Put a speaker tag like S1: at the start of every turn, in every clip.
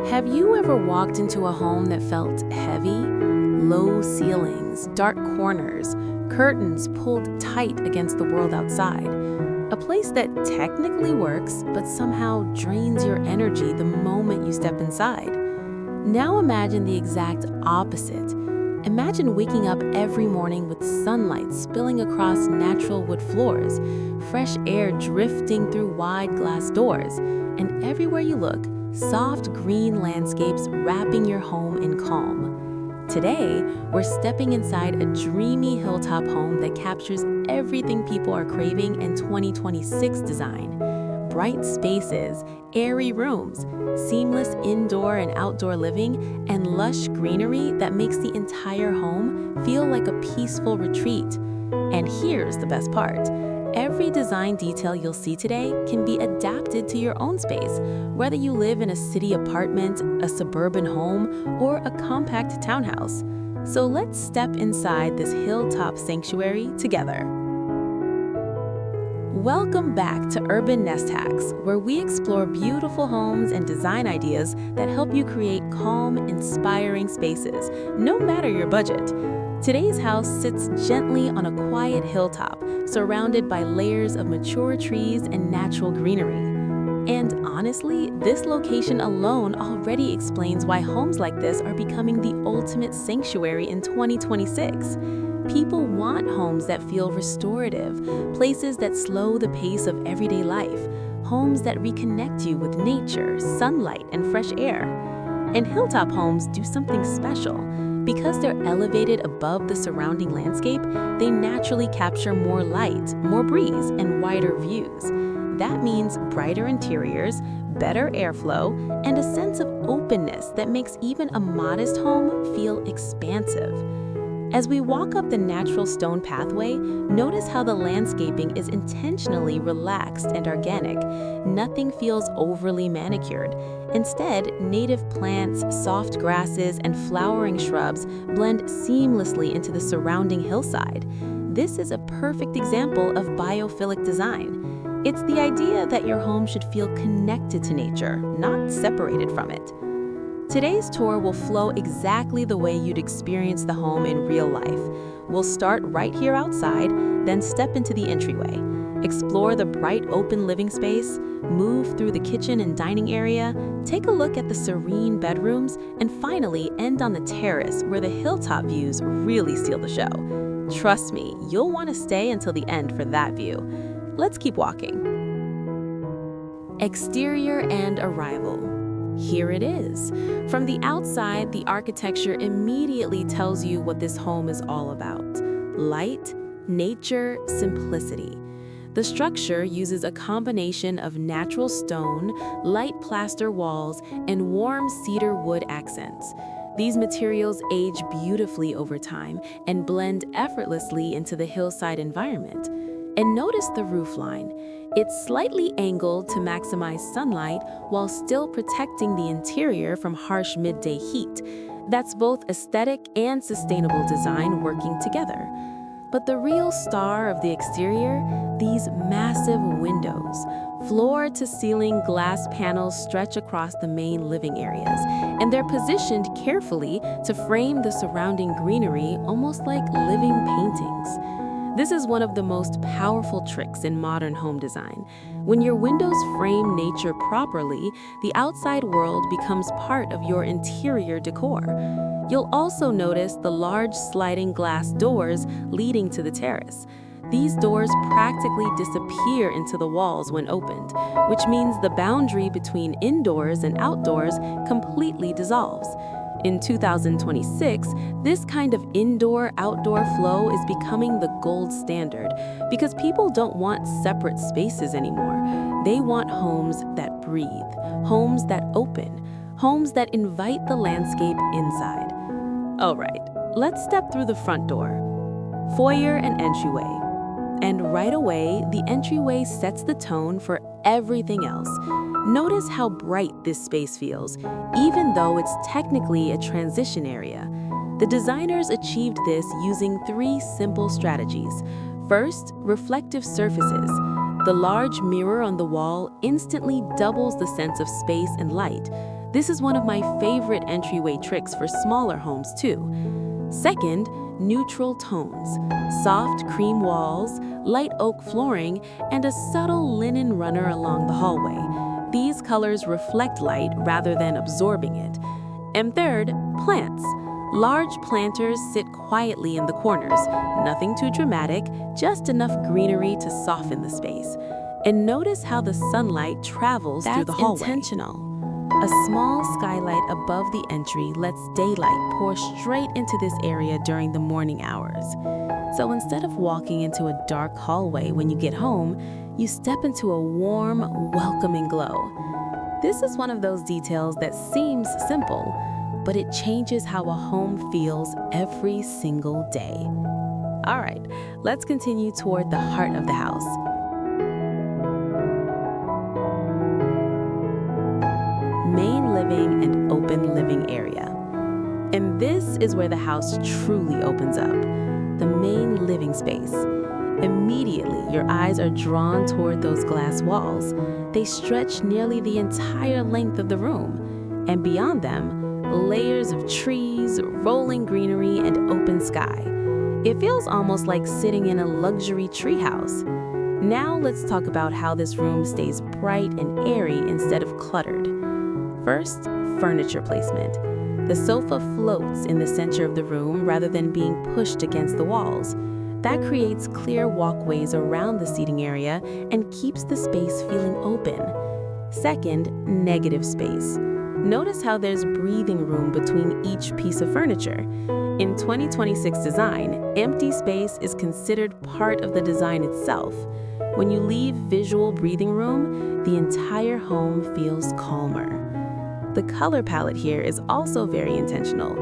S1: Have you ever walked into a home that felt heavy? Low ceilings, dark corners, curtains pulled tight against the world outside. A place that technically works, but somehow drains your energy the moment you step inside. Now imagine the exact opposite. Imagine waking up every morning with sunlight spilling across natural wood floors, fresh air drifting through wide glass doors, and everywhere you look, soft green landscapes wrapping your home in calm. Today, we're stepping inside a dreamy hilltop home that captures everything people are craving in 2026 design. Bright spaces, airy rooms, seamless indoor and outdoor living, and lush greenery that makes the entire home feel like a peaceful retreat. And here's the best part. Every design detail you'll see today can be adapted to your own space, whether you live in a city apartment, a suburban home, or a compact townhouse. So let's step inside this hilltop sanctuary together. Welcome back to Urban Nest Hacks, where we explore beautiful homes and design ideas that help you create calm, inspiring spaces, no matter your budget. Today's house sits gently on a quiet hilltop, surrounded by layers of mature trees and natural greenery. And honestly, this location alone already explains why homes like this are becoming the ultimate sanctuary in 2026. People want homes that feel restorative, places that slow the pace of everyday life, homes that reconnect you with nature, sunlight, and fresh air. And hilltop homes do something special. Because they're elevated above the surrounding landscape, they naturally capture more light, more breeze, and wider views. That means brighter interiors, better airflow, and a sense of openness that makes even a modest home feel expansive. As we walk up the natural stone pathway, notice how the landscaping is intentionally relaxed and organic. Nothing feels overly manicured. Instead, native plants, soft grasses, and flowering shrubs blend seamlessly into the surrounding hillside. This is a perfect example of biophilic design. It's the idea that your home should feel connected to nature, not separated from it. Today's tour will flow exactly the way you'd experience the home in real life. We'll start right here outside, then step into the entryway. Explore the bright open living space, move through the kitchen and dining area, take a look at the serene bedrooms, and finally end on the terrace where the hilltop views really steal the show. Trust me, you'll want to stay until the end for that view. Let's keep walking. Exterior and arrival. Here it is. From the outside, the architecture immediately tells you what this home is all about. Light, nature, simplicity. The structure uses a combination of natural stone, light plaster walls, and warm cedar wood accents. These materials age beautifully over time and blend effortlessly into the hillside environment. And notice the roofline. It's slightly angled to maximize sunlight while still protecting the interior from harsh midday heat. That's both aesthetic and sustainable design working together. But the real star of the exterior, these massive windows. Floor-to-ceiling glass panels stretch across the main living areas, and they're positioned carefully to frame the surrounding greenery almost like living paintings. This is one of the most powerful tricks in modern home design. When your windows frame nature properly, the outside world becomes part of your interior decor. You'll also notice the large sliding glass doors leading to the terrace. These doors practically disappear into the walls when opened, which means the boundary between indoors and outdoors completely dissolves. In 2026, this kind of indoor-outdoor flow is becoming the gold standard because people don't want separate spaces anymore. They want homes that breathe, homes that open, homes that invite the landscape inside. All right, let's step through the front door. Foyer and entryway. And right away, the entryway sets the tone for everything else. Notice how bright this space feels, even though it's technically a transition area. The designers achieved this using 3 simple strategies. First, reflective surfaces. The large mirror on the wall instantly doubles the sense of space and light. This is one of my favorite entryway tricks for smaller homes too. Second, neutral tones, soft cream walls, light oak flooring, and a subtle linen runner along the hallway. These colors reflect light rather than absorbing it. And third, plants. Large planters sit quietly in the corners, nothing too dramatic, just enough greenery to soften the space. And notice how the sunlight travels through the hallway. That's intentional. A small skylight above the entry lets daylight pour straight into this area during the morning hours. So instead of walking into a dark hallway when you get home, you step into a warm, welcoming glow. This is one of those details that seems simple, but it changes how a home feels every single day. All right, let's continue toward the heart of the house. Main living and open living area. And this is where the house truly opens up, the main living space. Immediately, your eyes are drawn toward those glass walls. They stretch nearly the entire length of the room, and beyond them, layers of trees, rolling greenery, and open sky. It feels almost like sitting in a luxury treehouse. Now let's talk about how this room stays bright and airy instead of cluttered. First, furniture placement. The sofa floats in the center of the room rather than being pushed against the walls. That creates clear walkways around the seating area and keeps the space feeling open. Second, negative space. Notice how there's breathing room between each piece of furniture. In 2026 design, empty space is considered part of the design itself. When you leave visual breathing room, the entire home feels calmer. The color palette here is also very intentional.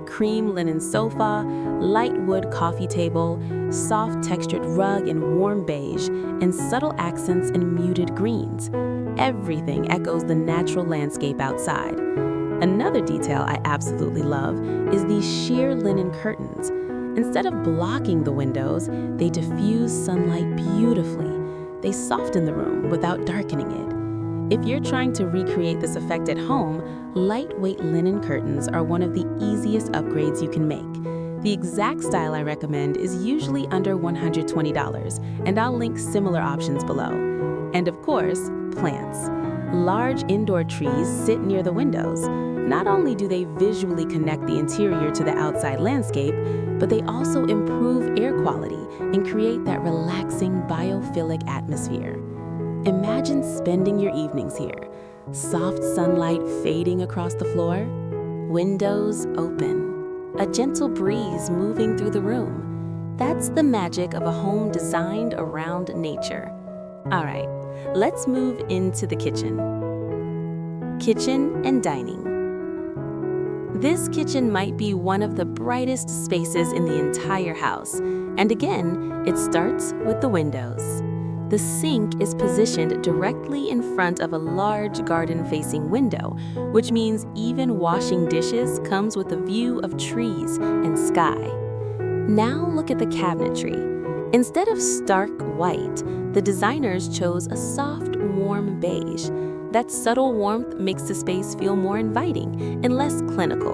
S1: Cream linen sofa, light wood coffee table, soft textured rug in warm beige, and subtle accents in muted greens. Everything echoes the natural landscape outside. Another detail I absolutely love is these sheer linen curtains. Instead of blocking the windows, they diffuse sunlight beautifully. They soften the room without darkening it. If you're trying to recreate this effect at home, lightweight linen curtains are one of the easiest upgrades you can make. The exact style I recommend is usually under $120, and I'll link similar options below. And of course, plants. Large indoor trees sit near the windows. Not only do they visually connect the interior to the outside landscape, but they also improve air quality and create that relaxing biophilic atmosphere. Imagine spending your evenings here. Soft sunlight fading across the floor, windows open, a gentle breeze moving through the room. That's the magic of a home designed around nature. All right, let's move into the kitchen. Kitchen and dining. This kitchen might be one of the brightest spaces in the entire house. And again, it starts with the windows. The sink is positioned directly in front of a large garden-facing window, which means even washing dishes comes with a view of trees and sky. Now look at the cabinetry. Instead of stark white, the designers chose a soft, warm beige. That subtle warmth makes the space feel more inviting and less clinical.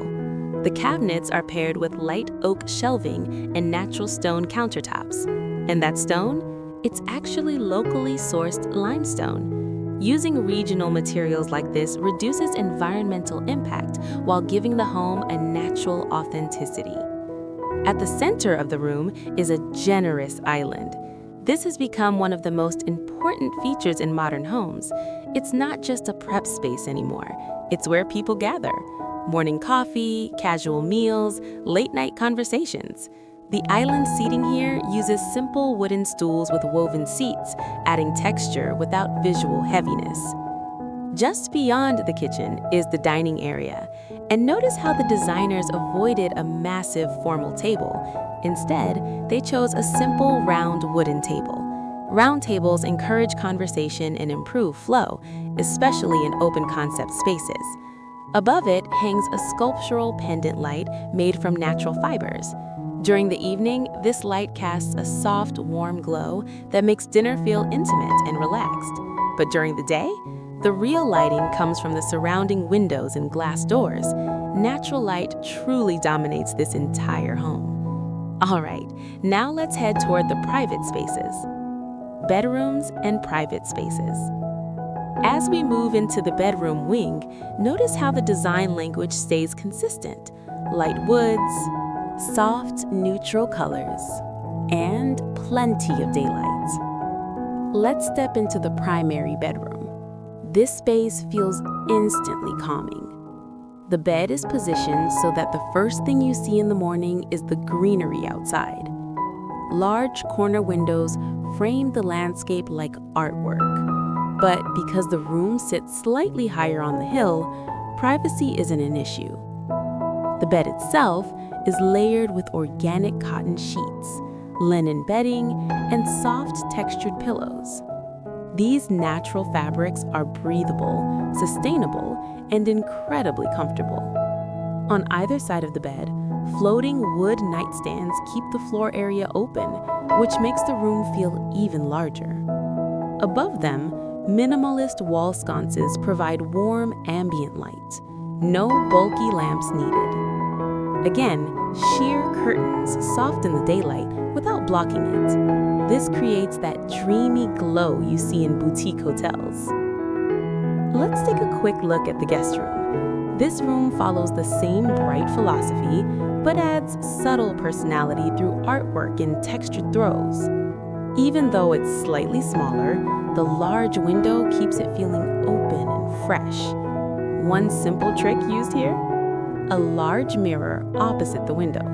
S1: The cabinets are paired with light oak shelving and natural stone countertops. And that stone? It's actually locally sourced limestone. Using regional materials like this reduces environmental impact while giving the home a natural authenticity. At the center of the room is a generous island. This has become one of the most important features in modern homes. It's not just a prep space anymore. It's where people gather. Morning coffee, casual meals, late-night conversations. The island seating here uses simple wooden stools with woven seats, adding texture without visual heaviness. Just beyond the kitchen is the dining area. And notice how the designers avoided a massive formal table. Instead, they chose a simple round wooden table. Round tables encourage conversation and improve flow, especially in open concept spaces. Above it hangs a sculptural pendant light made from natural fibers. During the evening, this light casts a soft, warm glow that makes dinner feel intimate and relaxed. But during the day, The real lighting comes from the surrounding windows and glass doors. Natural light truly dominates this entire home. All right, now let's head toward the private spaces. Bedrooms and private spaces. As we move into the bedroom wing, notice how the design language stays consistent. Light woods, soft, neutral colors, and plenty of daylight. Let's step into the primary bedroom. This space feels instantly calming. The bed is positioned so that the first thing you see in the morning is the greenery outside. Large corner windows frame the landscape like artwork. But because the room sits slightly higher on the hill, privacy isn't an issue. The bed itself is layered with organic cotton sheets, linen bedding, and soft textured pillows. These natural fabrics are breathable, sustainable, and incredibly comfortable. On either side of the bed, floating wood nightstands keep the floor area open, which makes the room feel even larger. Above them, minimalist wall sconces provide warm ambient light. No bulky lamps needed. Again, sheer curtains soften the daylight without blocking it. This creates that dreamy glow you see in boutique hotels. Let's take a quick look at the guest room. This room follows the same bright philosophy, but adds subtle personality through artwork and textured throws. Even though it's slightly smaller, the large window keeps it feeling open and fresh. One simple trick used here? A large mirror opposite the window.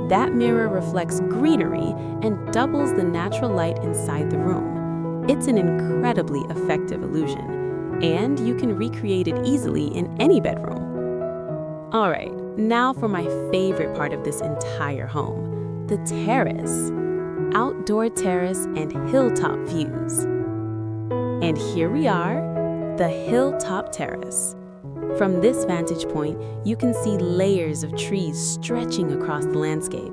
S1: That mirror reflects greenery and doubles the natural light inside the room. It's an incredibly effective illusion, and you can recreate it easily in any bedroom. All right, now for my favorite part of this entire home, the terrace. Outdoor terrace and hilltop views. And here we are, the hilltop terrace. From this vantage point, you can see layers of trees stretching across the landscape.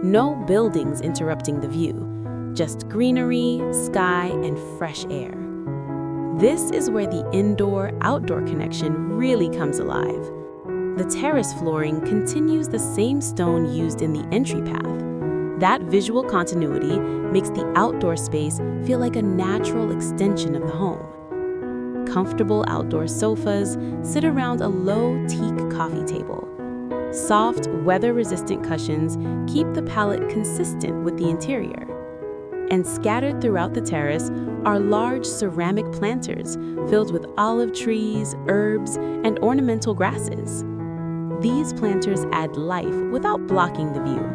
S1: No buildings interrupting the view, just greenery, sky, and fresh air. This is where the indoor-outdoor connection really comes alive. The terrace flooring continues the same stone used in the entry path. That visual continuity makes the outdoor space feel like a natural extension of the home. Comfortable outdoor sofas sit around a low teak coffee table. Soft, weather-resistant cushions keep the palette consistent with the interior. And scattered throughout the terrace are large ceramic planters filled with olive trees, herbs, and ornamental grasses. These planters add life without blocking the view.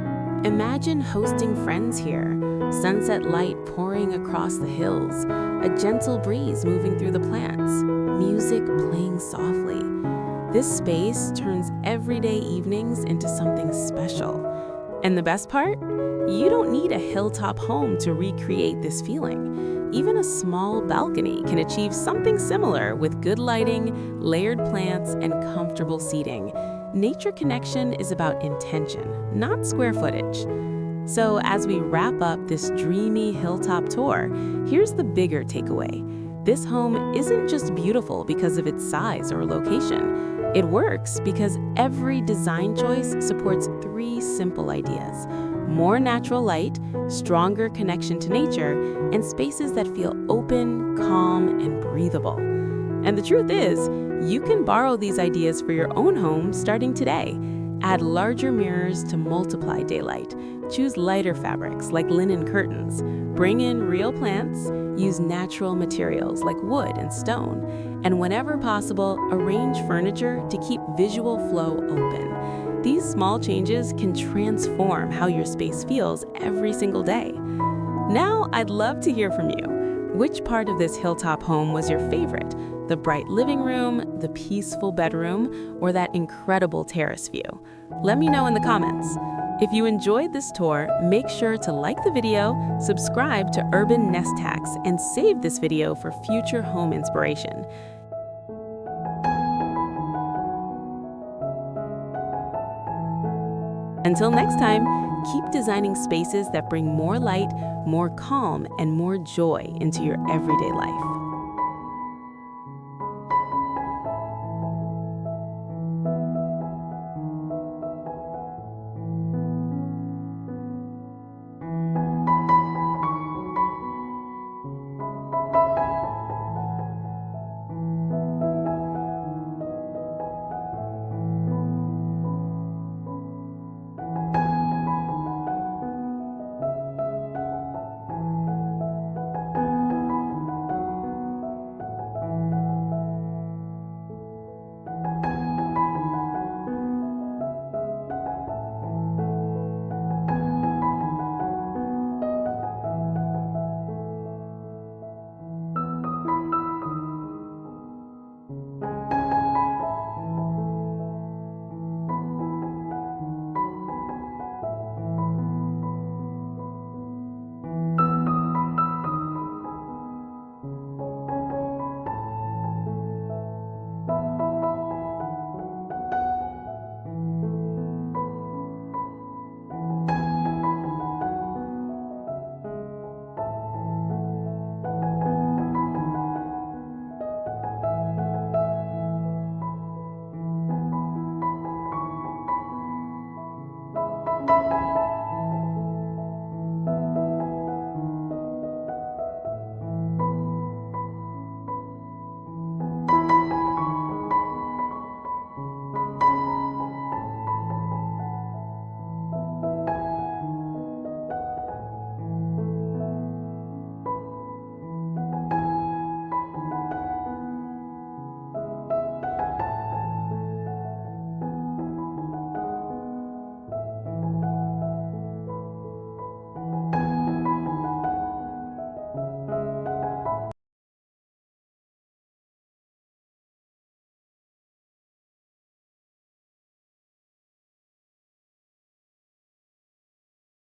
S1: Imagine hosting friends here, sunset light pouring across the hills, a gentle breeze moving through the plants, music playing softly. This space turns everyday evenings into something special. And the best part? You don't need a hilltop home to recreate this feeling. Even a small balcony can achieve something similar with good lighting, layered plants, and comfortable seating. Nature connection is about intention, not square footage. So as we wrap up this dreamy hilltop tour, here's the bigger takeaway. This home isn't just beautiful because of its size or location. It works because every design choice supports three simple ideas: more natural light, stronger connection to nature, and spaces that feel open, calm, and breathable. And the truth is, you can borrow these ideas for your own home starting today. Add larger mirrors to multiply daylight. Choose lighter fabrics like linen curtains. Bring in real plants. Use natural materials like wood and stone. And whenever possible, arrange furniture to keep visual flow open. These small changes can transform how your space feels every single day. Now, I'd love to hear from you. Which part of this hilltop home was your favorite? The bright living room, the peaceful bedroom, or that incredible terrace view? Let me know in the comments. If you enjoyed this tour, make sure to like the video, subscribe to Urban Nest Hacks, and save this video for future home inspiration. Until next time, keep designing spaces that bring more light, more calm, and more joy into your everyday life.